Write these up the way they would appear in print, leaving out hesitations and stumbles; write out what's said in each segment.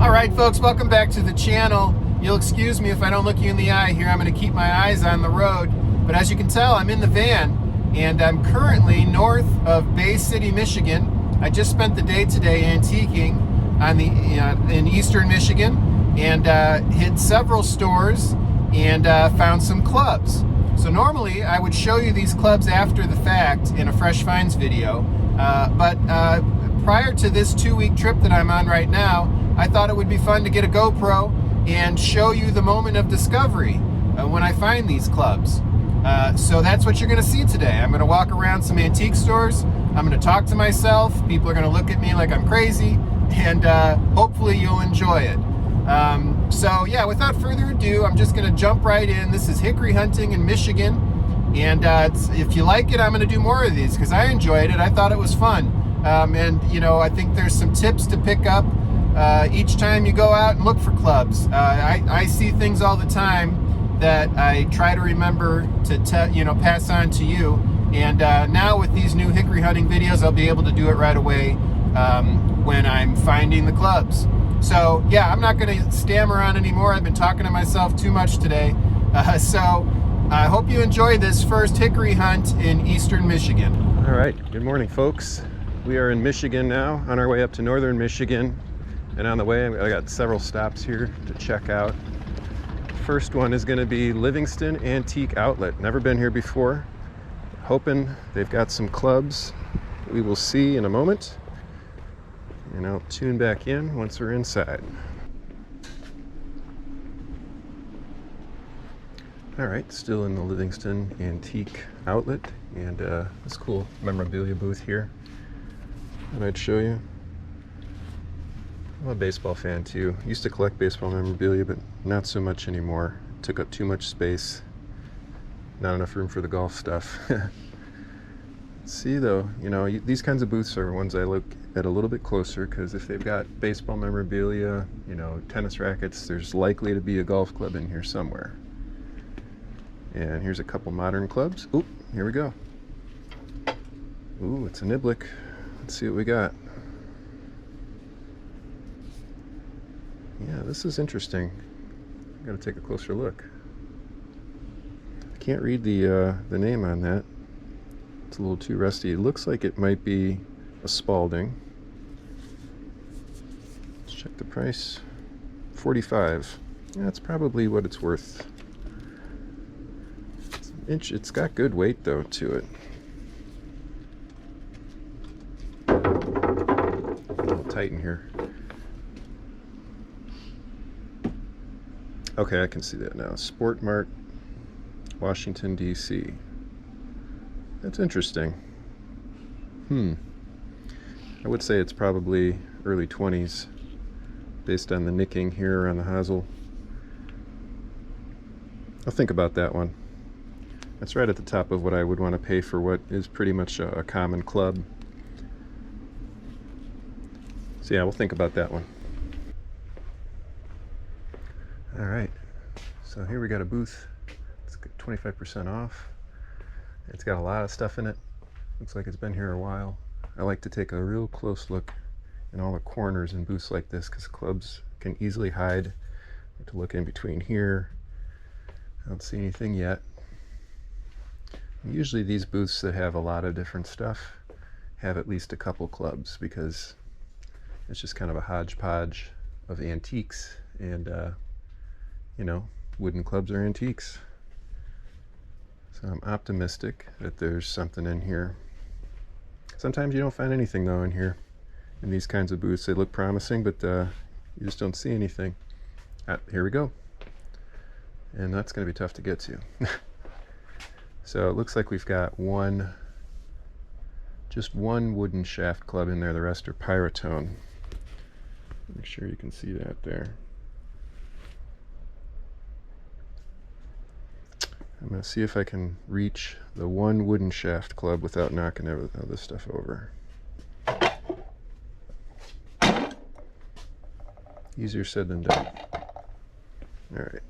Alright folks, welcome back to the channel. You'll excuse me if I don't look you in the eye here. I'm going to keep my eyes on the road. But as you can tell, I'm in the van and I'm currently north of Bay City, Michigan. I just spent the day today antiquing on in eastern Michigan and hit several stores and found some clubs. So normally I would show you these clubs after the fact in a Fresh Finds video, but prior to this 2-week trip that I'm on right now, I thought it would be fun to get a GoPro and show you the moment of discovery when I find these clubs. So that's what you're going to see today. I'm going to walk around some antique stores. I'm going to talk to myself. People are going to look at me like I'm crazy, and hopefully you'll enjoy it. So yeah, without further ado, I'm just going to jump right in. This is Hickory hunting in Michigan, and if you like it, I'm going to do more of these because I enjoyed it. I thought it was fun, and you know, I think there's some tips to pick up each time you go out and look for clubs. I see things all the time that I try to remember to pass on to you, and now with these new hickory hunting videos, I'll be able to do it right away when I'm finding the clubs. So yeah, I'm not going to stammer on anymore. I've been talking to myself too much today. So I hope you enjoy this first hickory hunt in eastern Michigan. All right, good morning folks. We are in Michigan now, on our way up to northern Michigan. And on the way, I got several stops here to check out. First one is going to be Livingston Antique Outlet. Never been here before. Hoping they've got some clubs. We will see in a moment. And I'll tune back in once we're inside. All right, still in the Livingston Antique Outlet. And this cool memorabilia booth here that I'd show you. I'm a baseball fan too. Used to collect baseball memorabilia, but not so much anymore. It took up too much space. Not enough room for the golf stuff. See though, you know, these kinds of booths are ones I look at a little bit closer, because if they've got baseball memorabilia, you know, tennis rackets, there's likely to be a golf club in here somewhere. And here's a couple modern clubs. Oop, here we go. Ooh, it's a niblick. Let's see what we got. Yeah, this is interesting. I'm gonna take a closer look. I can't read the name on that. It's a little too rusty. It looks like it might be a Spalding. Let's check the price. $45. Yeah, that's probably what it's worth. It's got good weight though to it. A little tight in here. Okay, I can see that now. Sport Mart, Washington, D.C. That's interesting. I would say it's probably early 20s, based on the nicking here around the hosel. I'll think about that one. That's right at the top of what I would want to pay for what is pretty much a common club. So yeah, we'll think about that one. All right, so here we got a booth. It's 25% off. It's got a lot of stuff in it. Looks like it's been here a while. I like to take a real close look in all the corners in booths like this, because clubs can easily hide. I have to look in between here. I don't see anything yet. Usually these booths that have a lot of different stuff have at least a couple clubs, because it's just kind of a hodgepodge of antiques, and you know, wooden clubs are antiques. So I'm optimistic that there's something in here. Sometimes you don't find anything though in here. In these kinds of booths, they look promising, but you just don't see anything. Here we go. And that's going to be tough to get to. So it looks like we've got just one wooden shaft club in there. The rest are pyrotone. Make sure you can see that there. I'm going to see if I can reach the one wooden shaft club without knocking all this stuff over. Easier said than done. Alright.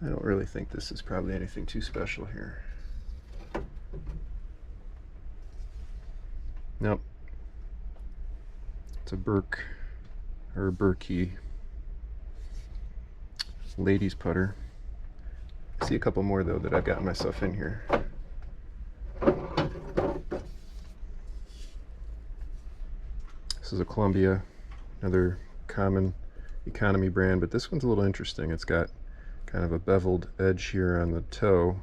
I don't really think this is probably anything too special here. Nope. It's a Birch or Birky ladies putter. I see a couple more though that I've gotten myself in here. This is a Columbia, another common economy brand, but this one's a little interesting. It's got kind of a beveled edge here on the toe.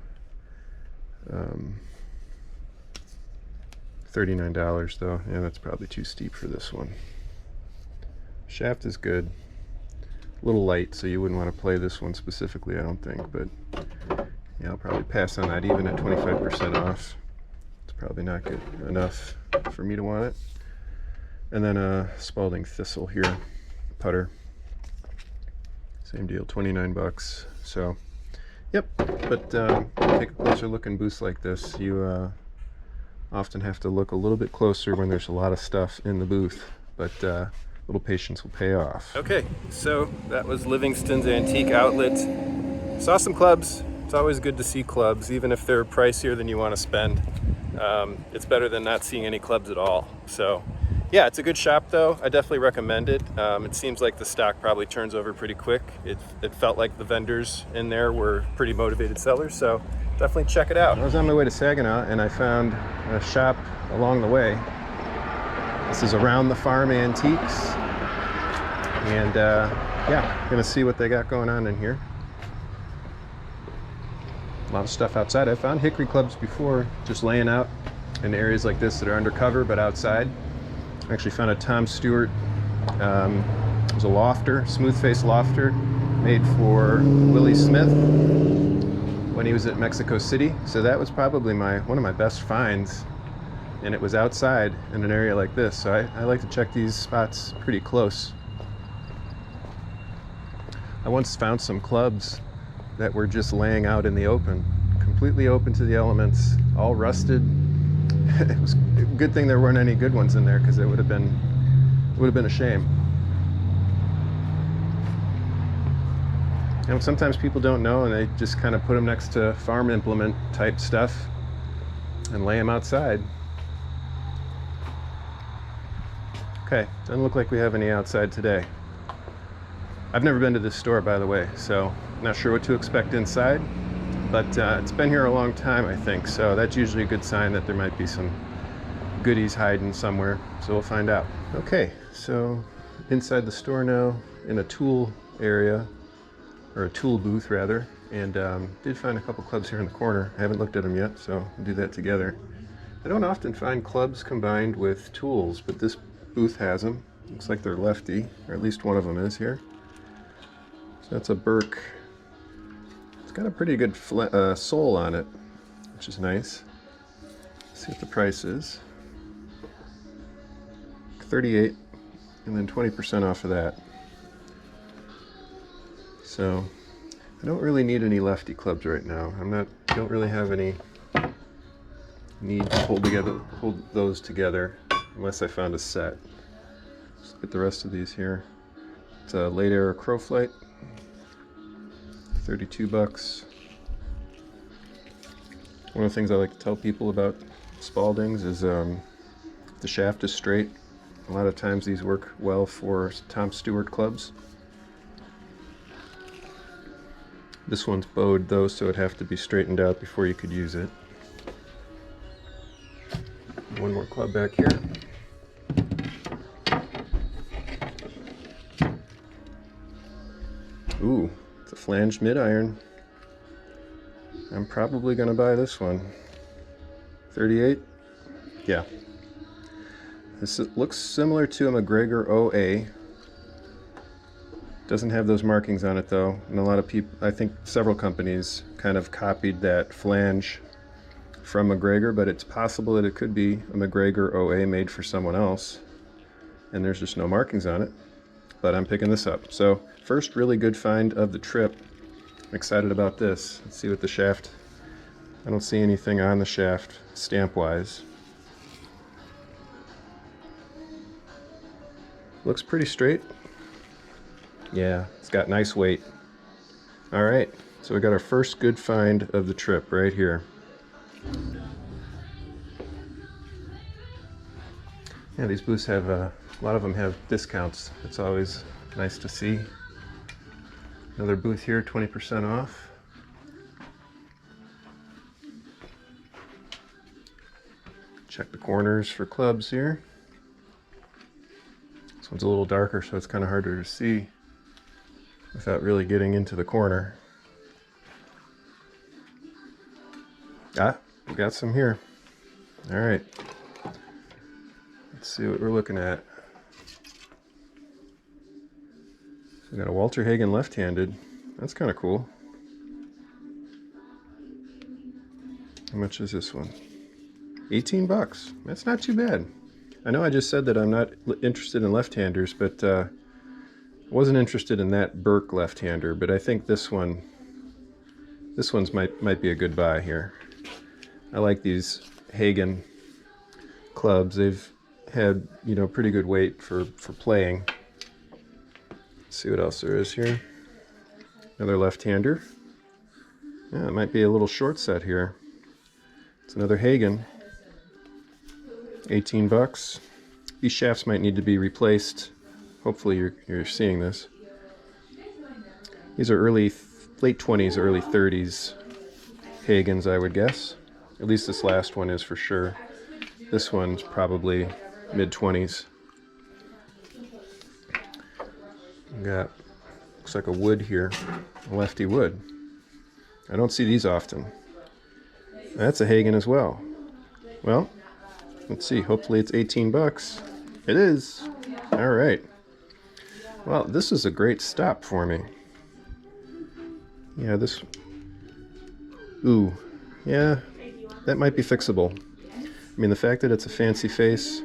$39 though. Yeah, that's probably too steep for this one. Shaft is good. A little light, so you wouldn't want to play this one specifically, I don't think, but yeah, I'll probably pass on that even at 25% off. It's probably not good enough for me to want it. And then a Spalding Thistle here, putter. Same deal, 29 bucks. So, yep, but take a closer look in booths like this. You often have to look a little bit closer when there's a lot of stuff in the booth, but a little patience will pay off. Okay, so that was Livingston's Antique Outlet. Saw some clubs. It's always good to see clubs, even if they're pricier than you want to spend. It's better than not seeing any clubs at all. So yeah, it's a good shop though. I definitely recommend it. It seems like the stock probably turns over pretty quick. It felt like the vendors in there were pretty motivated sellers, so definitely check it out. I was on my way to Saginaw and I found a shop along the way. This is Around the Farm Antiques, and yeah, gonna see what they got going on in here. A lot of stuff outside. I found hickory clubs before, just laying out in areas like this that are undercover but outside. I actually found a Tom Stewart, it was a lofter, smooth face lofter, made for Willie Smith when he was at Mexico City. So that was probably one of my best finds, and it was outside in an area like this. So I like to check these spots pretty close. I once found some clubs that were just laying out in the open, completely open to the elements, all rusted. It was a good thing there weren't any good ones in there, because it would have been a shame. And sometimes people don't know, and they just kind of put them next to farm implement type stuff and lay them outside. Okay, doesn't look like we have any outside today. I've never been to this store, by the way, so not sure what to expect inside. But it's been here a long time, I think, so that's usually a good sign that there might be some goodies hiding somewhere, so we'll find out. Okay, so inside the store now, in a tool area, or a tool booth rather, and did find a couple clubs here in the corner. I haven't looked at them yet, so we'll do that together. I don't often find clubs combined with tools, but this booth has them. Looks like they're lefty, or at least one of them is here. So that's a Birch. Got a pretty good sole on it, which is nice. Let's see what the price is. $38, and then 20% off of that. So I don't really need any lefty clubs right now. Don't really have any need to hold those together unless I found a set. Let's look at the rest of these here. It's a late era Crow Flight. 32 bucks. One of the things I like to tell people about Spaldings is the shaft is straight. A lot of times these work well for Tom Stewart clubs. This one's bowed though, so it'd have to be straightened out before you could use it. One more club back here. Ooh. It's a flanged midiron. I'm probably going to buy this one. 38? Yeah. This looks similar to a McGregor OA. Doesn't have those markings on it though. And a lot of people, I think several companies kind of copied that flange from McGregor, but it's possible that it could be a McGregor OA made for someone else. And there's just no markings on it. But I'm picking this up. So first really good find of the trip. I'm excited about this. Let's see what the shaft, I don't see anything on the shaft stamp wise. Looks pretty straight. Yeah, it's got nice weight. All right, so we got our first good find of the trip right here. Yeah, these booths have, a lot of them have discounts. It's always nice to see. Another booth here, 20% off. Check the corners for clubs here. This one's a little darker, so it's kind of harder to see without really getting into the corner. Ah, we got some here. All right. Let's see what we're looking at. So we got a Walter Hagen left-handed. That's kind of cool. How much is this one? 18 bucks. That's not too bad. I know I just said that I'm not interested in left-handers, but I wasn't interested in that Birch left-hander, but I think this one's might be a good buy here. I like these Hagen clubs. They've had, you know, pretty good weight for playing. Let's see what else there is here. Another left-hander. Yeah, it might be a little short set here. It's another Hagen. 18 bucks. These shafts might need to be replaced. Hopefully you're seeing this. These are late 20s, early 30s Hagens, I would guess. At least this last one is for sure. This one's probably mid-20s. Got, looks like a wood here, a lefty wood. I don't see these often. That's a Hagen as well. Well, let's see, hopefully it's 18 bucks. It is. All right. Well, this is a great stop for me. Yeah, this, ooh, yeah, that might be fixable. I mean, the fact that it's a fancy face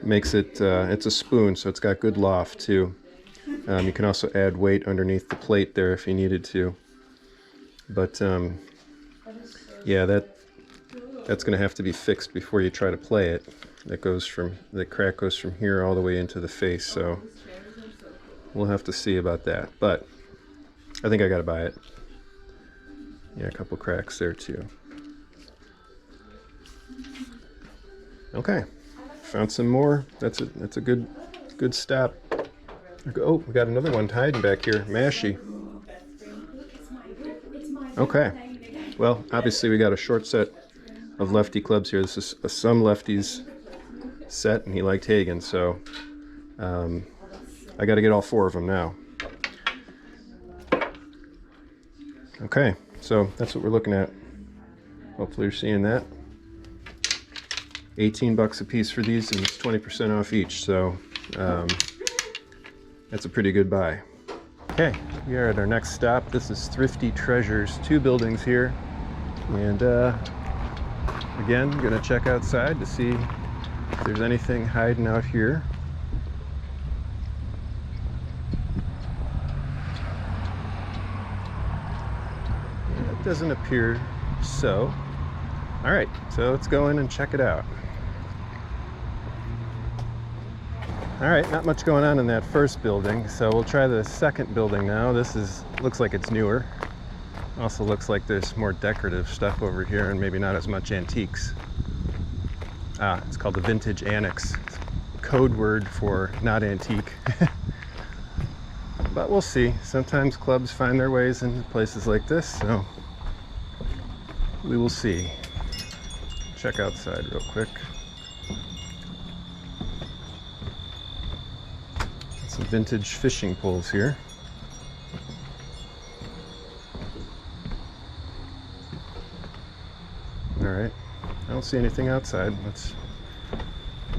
makes it, it's a spoon, so it's got good loft too. You can also add weight underneath the plate there if you needed to. But yeah, that's going to have to be fixed before you try to play it. The crack goes from here all the way into the face, so we'll have to see about that. But I think I got to buy it. Yeah, a couple cracks there too. Okay, found some more. That's a good stop. Oh, we got another one hiding back here. Mashy. Okay. Well, obviously we got a short set of lefty clubs here. This is a some lefties set, and he liked Hagen, so I got to get all four of them now. Okay, so that's what we're looking at. Hopefully you're seeing that. 18 bucks a piece for these, and it's 20% off each, so that's a pretty good buy. Okay, we are at our next stop. This is Thrifty Treasures, 2 buildings here, and again, gonna check outside to see if there's anything hiding out here. It doesn't appear so. All right, so let's go in and check it out. All right, not much going on in that first building, so we'll try the second building now. This looks like it's newer. Also looks like there's more decorative stuff over here and maybe not as much antiques. Ah, it's called the Vintage Annex. Code word for not antique. But we'll see. Sometimes clubs find their ways into places like this, so we will see. Check outside real quick. Some vintage fishing poles here. All right, I don't see anything outside. Let's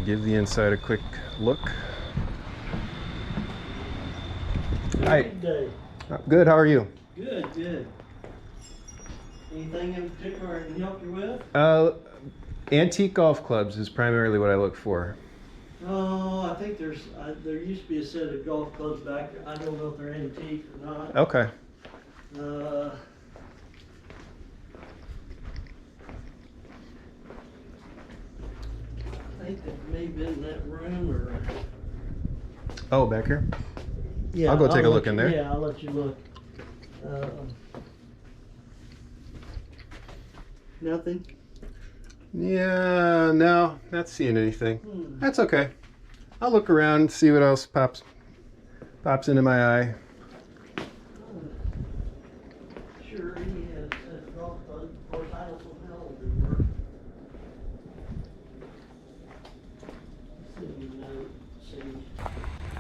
give the inside a quick look. Hi. Good day. Good, how are you? Good, good. Anything in particular I can help you with? Antique golf clubs is primarily what I look for. Oh, I think there used to be a set of golf clubs back there. I don't know if they're antique or not. Okay. I think that may have been in that room or... Oh, back here? Yeah, I'll go take a look in there. Yeah, I'll let you look. Nothing? Yeah, no, not seeing anything. That's okay. I'll look around and see what else pops into my eye. Sure, he has a golf club. Of course, I don't know how old they were.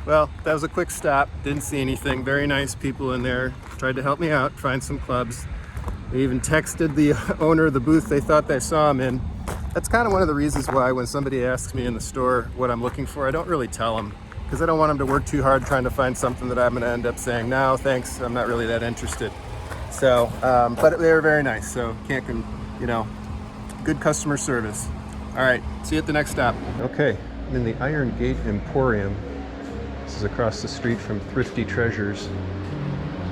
Well, that was a quick stop. Didn't see anything. Very nice people in there. Tried to help me out, find some clubs. They even texted the owner of the booth they thought they saw him in. That's kind of one of the reasons why when somebody asks me in the store what I'm looking for, I don't really tell them, because I don't want them to work too hard trying to find something that I'm going to end up saying, no, thanks, I'm not really that interested. So, but they were very nice, so good customer service. All right, see you at the next stop. Okay, I'm in the Iron Gate Emporium. This is across the street from Thrifty Treasures.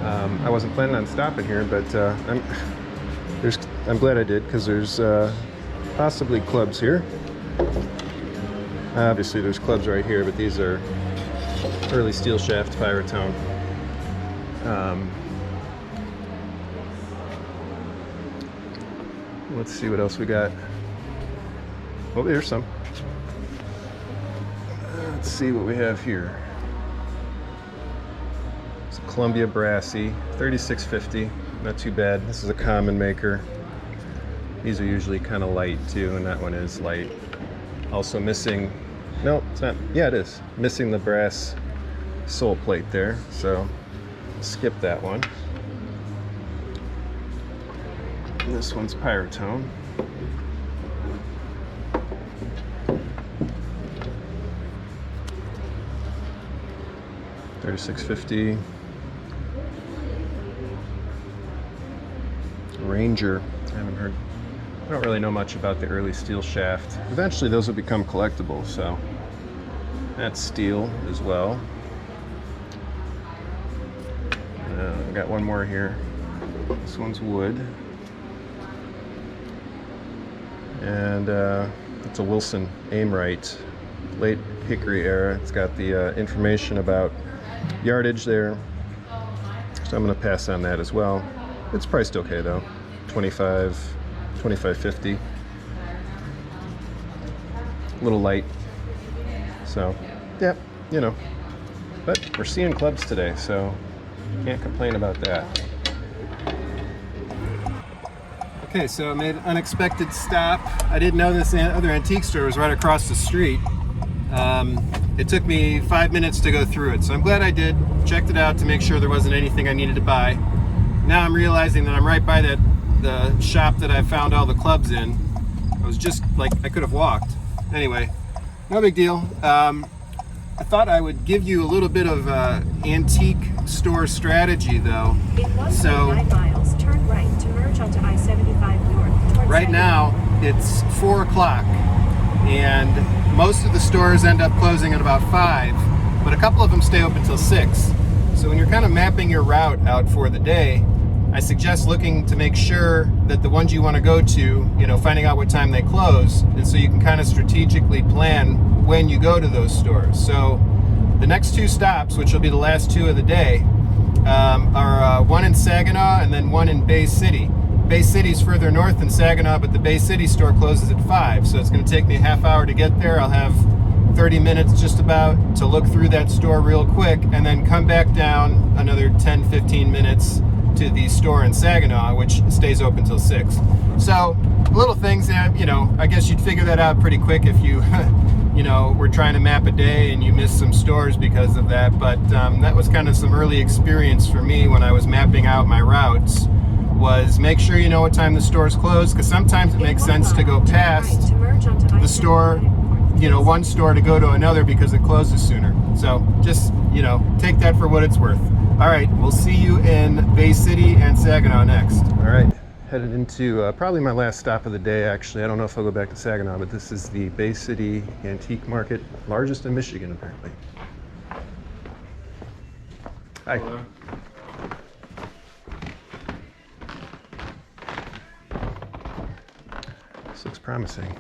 I wasn't planning on stopping here, but I'm glad I did, because there's possibly clubs here. Obviously there's clubs right here, but these are early steel shaft Pyratone. Let's see what else we got. Oh, there's some. Let's see what we have here. It's a Columbia Brassy, 3650. Not too bad. This is a common maker. These are usually kind of light too, and that one is light. Also missing, no, it's not. Yeah, it is. Missing the brass sole plate there, so skip that one. And this one's Pyratone. $36.50. Ranger. I don't really know much about the early steel shaft. Eventually those will become collectible, so that's steel as well. I've got one more here. This one's wood. And it's a Wilson Aimrite, late Hickory era. It's got the information about yardage there, so I'm going to pass on that as well. It's priced okay though, $25.50. A little light, so yeah, but we're seeing clubs today, so can't complain about that. Okay, so I made an unexpected stop. I didn't know this other antique store was right across the street. It took me 5 minutes to go through it, so I'm glad I did. Checked it out to make sure there wasn't anything I needed to buy. Now I'm realizing that I'm right by the shop that I found all the clubs in. I was just like, I could have walked. Anyway, no big deal. I thought I would give you a little bit of antique store strategy though. In 1.9 miles, turn right to merge onto I-75 north. Right now, it's 4 o'clock, and most of the stores end up closing at about 5, but a couple of them stay open till 6. So when you're kind of mapping your route out for the day, I suggest looking to make sure that the ones you want to go to, finding out what time they close, and so you can kind of strategically plan when you go to those stores. So the next 2 stops, which will be the last 2 of the day, are one in Saginaw and then one in Bay City. Bay City's further north than Saginaw, but the Bay City store closes at 5, so it's going to take me a half hour to get there. I'll have 30 minutes just about to look through that store real quick, and then come back down another 10-15 minutes to the store in Saginaw, which stays open till 6. So little things that, I guess you'd figure that out pretty quick if you we're trying to map a day and you miss some stores because of that. But that was kind of some early experience for me when I was mapping out my routes, was make sure you know what time the stores close, because sometimes it makes sense to go past the store, one store to go to another because it closes sooner. So just, take that for what it's worth. All right, we'll see you in Bay City and Saginaw next. All right, headed into probably my last stop of the day, actually. I don't know if I'll go back to Saginaw, but this is the Bay City Antique Market, largest in Michigan, apparently. Hi. Hello. This looks promising.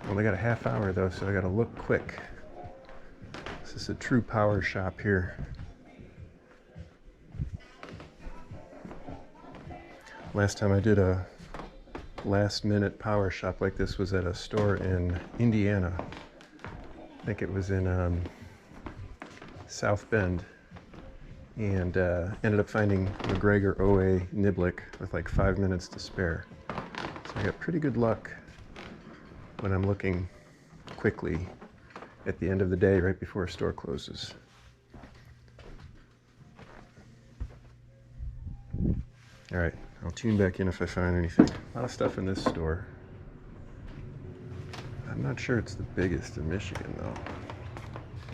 Well, I got a half hour though, so I gotta look quick. This is a true power shop here. Last time I did a last minute power shop like this was at a store in Indiana. I think it was in South Bend. And ended up finding McGregor OA Niblick with like 5 minutes to spare. So I got pretty good luck when I'm looking quickly at the end of the day right before a store closes. All right, I'll tune back in if I find anything. A lot of stuff in this store. I'm not sure it's the biggest in Michigan though,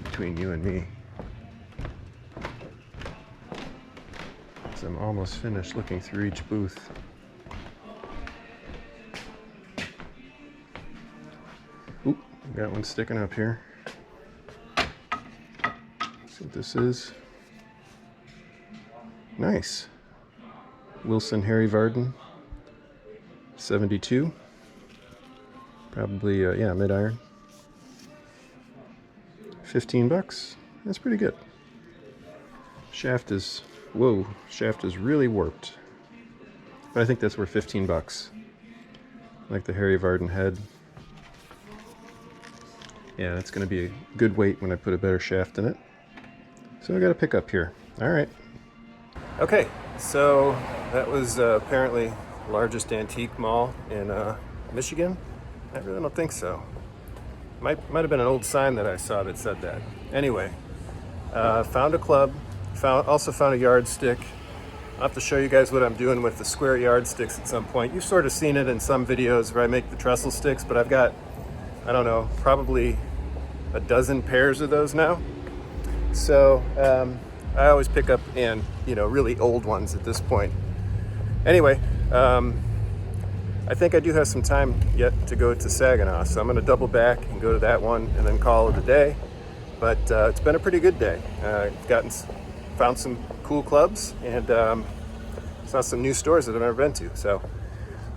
between you and me. So I'm almost finished looking through each booth. Oop, got one sticking up here. See what this is. Nice. Wilson Harry Vardon 72. Probably, yeah, midiron. 15 bucks. That's pretty good. Shaft is, whoa, shaft is really warped. But I think that's worth 15 bucks. Like the Harry Vardon head. Yeah, that's going to be a good weight when I put a better shaft in it. So I got to pick up here. All right. Okay, so that was apparently the largest antique mall in Michigan. I really don't think so. Might have been an old sign that I saw that said that. Anyway, found a club. Also found a yardstick. I'll have to show you guys what I'm doing with the square yardsticks at some point. You've sort of seen it in some videos where I make the trestle sticks, but I've got, I don't know, probably a dozen pairs of those now. So I always pick up really old ones at this point. Anyway, I think I do have some time yet to go to Saginaw, so I'm going to double back and go to that one and then call it a day. But it's been a pretty good day. Found some cool clubs and saw some new stores that I've never been to, so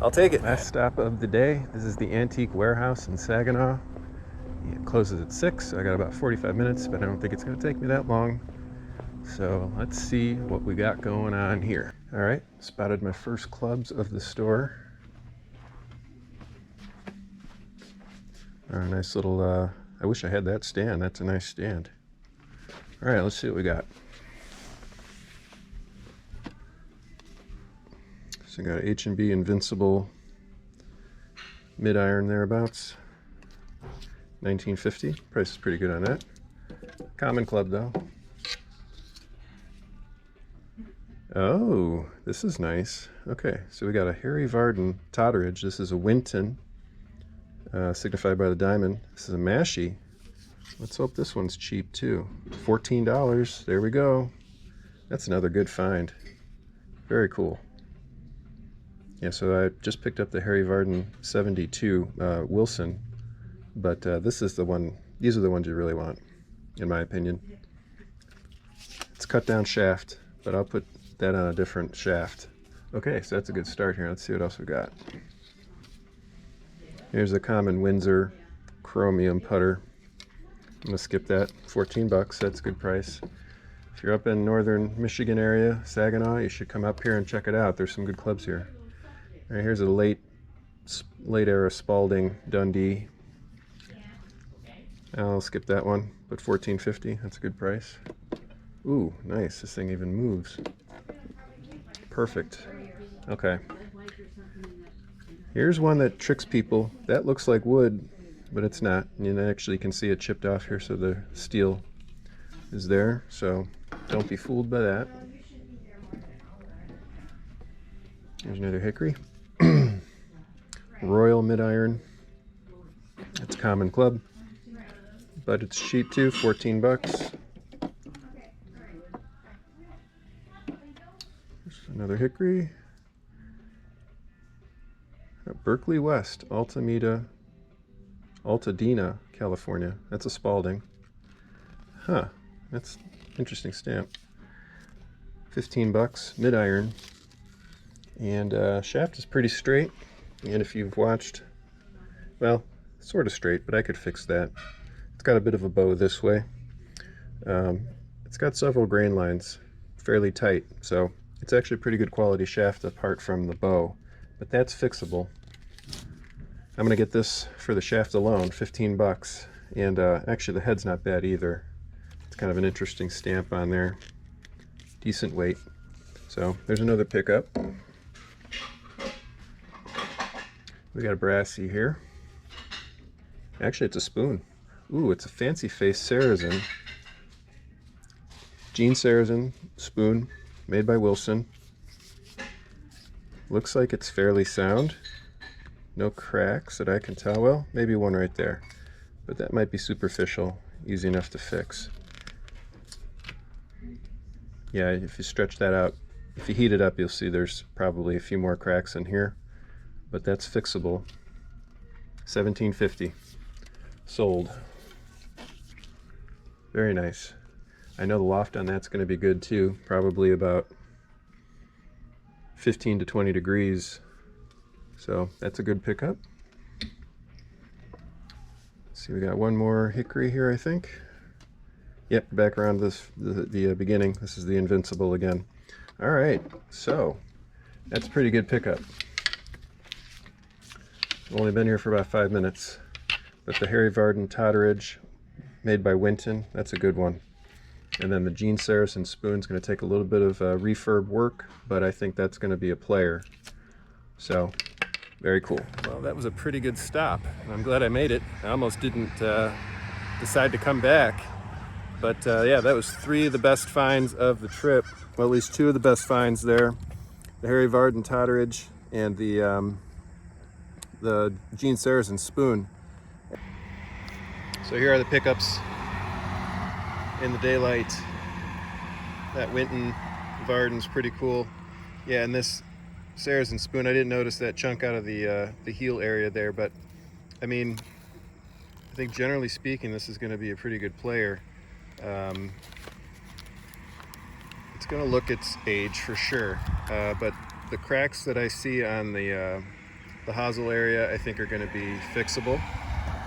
I'll take it. Last stop of the day. This is the Antique Warehouse in Saginaw. It closes at 6, so I got about 45 minutes, but I don't think it's going to take me that long. So let's see what we got going on here. All right, spotted my first clubs of the store. A nice little, I wish I had that stand. That's a nice stand. All right, let's see what we got. So I got an H&B Invincible midiron thereabouts. 1950. Price is pretty good on that. Common club though. Oh, this is nice. Okay, so we got a Harry Vardon Totteridge. This is a Winton, signified by the diamond. This is a Mashie. Let's hope this one's cheap too. $14. There we go. That's another good find. Very cool. Yeah, so I just picked up the Harry Vardon 72 Wilson, but this is the one. These are the ones you really want, in my opinion. It's cut down shaft, but I'll put that on a different shaft. Okay, so that's a good start here. Let's see what else we got. Here's a common Windsor chromium putter. I'm gonna skip that. 14 bucks. That's a good price. If you're up in northern Michigan area, Saginaw, you should come up here and check it out. There's some good clubs here. All right, here's a late era Spalding Dundee. I'll skip that one, but $14.50. That's a good price. Ooh, nice. This thing even moves. Perfect. Okay. Here's one that tricks people. That looks like wood, but it's not. You actually can see it chipped off here, so the steel is there. So don't be fooled by that. Here's another Hickory. Royal midiron. It's common club, but it's cheap too. 14 bucks. Another Hickory. Berkeley West, Altadena, California. That's a Spalding. Huh, that's interesting stamp. 15 bucks, midiron. And shaft is pretty straight. And if you've watched, well, sort of straight, but I could fix that. It's got a bit of a bow this way. It's got several grain lines, fairly tight, so it's actually a pretty good quality shaft apart from the bow, but that's fixable. I'm gonna get this for the shaft alone, 15 bucks. And actually the head's not bad either. It's kind of an interesting stamp on there. Decent weight. So there's another pickup. We got a brassy here. Actually, it's a spoon. Ooh, it's a fancy face Saracen. Jean Saracen spoon, made by Wilson. Looks like it's fairly sound. No cracks that I can tell. Well, maybe one right there. But that might be superficial, easy enough to fix. Yeah, if you stretch that out, if you heat it up, you'll see there's probably a few more cracks in here. But that's fixable. $17.50. Sold. Very nice. I know the loft on that's going to be good too. Probably about 15 to 20 degrees. So that's a good pickup. Let's see, we got one more Hickory here, I think. Yep, back around this the beginning. This is the Invincible again. All right, so that's a pretty good pickup. I've only been here for about 5 minutes. But the Harry Vardon Totteridge, made by Winton, that's a good one. And then the Jean Saracen spoon's going to take a little bit of refurb work, but I think that's going to be a player. So, very cool. Well, that was a pretty good stop. I'm glad I made it. I almost didn't decide to come back. But yeah, that was 3 of the best finds of the trip. Well, at least 2 of the best finds there. The Harry Vardon Totteridge and the Jean Saracen spoon. So here are the pickups in the daylight. That Winton Vardon's pretty cool. Yeah, and this Saracen spoon, I didn't notice that chunk out of the heel area there, but I mean, I think generally speaking, this is going to be a pretty good player. It's going to look its age for sure, but the cracks that I see on the hosel area, I think are going to be fixable,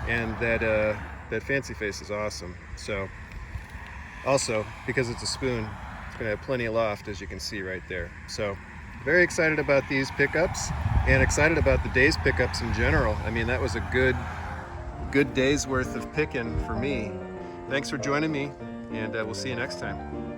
and that fancy face is awesome. So also, because it's a spoon, it's going to have plenty of loft, as you can see right there. So very excited about these pickups, and excited about the day's pickups in general. I mean, that was a good day's worth of picking for me. Thanks for joining me, and we'll see you next time.